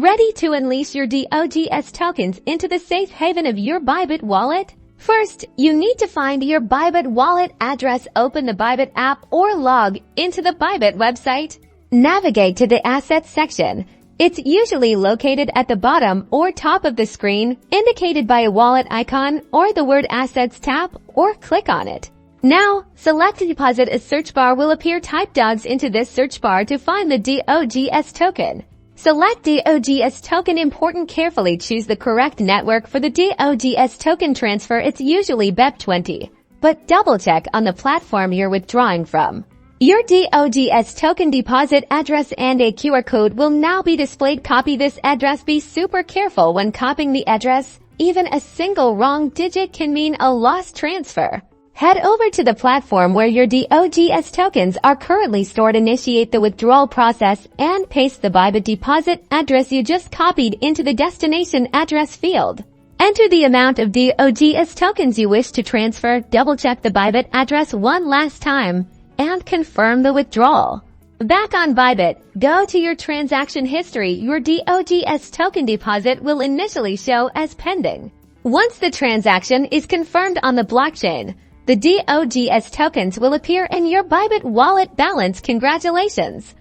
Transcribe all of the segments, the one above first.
Ready to unleash your DOGS tokens into the safe haven of your Bybit wallet? First, you need to find your Bybit wallet address, open the Bybit app, or log into the Bybit website. Navigate to the Assets section. It's usually located at the bottom or top of the screen, indicated by a wallet icon or the word Assets tab, or click on it. Now, select Deposit. A search bar will appear. Type DOGS into this search bar to find the DOGS token. Select DOGS token. Important, carefully choose the correct network for the DOGS token transfer. It's usually BEP20, but double check on the platform you're withdrawing from. Your DOGS token deposit address and a QR code will now be displayed. Copy this address. Be super careful when copying the address. Even a single wrong digit can mean a lost transfer. Head over to the platform where your DOGS tokens are currently stored. Initiate the withdrawal process and paste the Bybit deposit address you just copied into the destination address field. Enter the amount of DOGS tokens you wish to transfer. Double-check the Bybit address one last time and confirm the withdrawal. Back on Bybit, go to your transaction history. Your DOGS token deposit will initially show as pending. Once the transaction is confirmed on the blockchain, the DOGS tokens will appear in your Bybit wallet balance. Congratulations!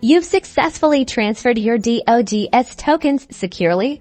You've successfully transferred your DOGS tokens securely.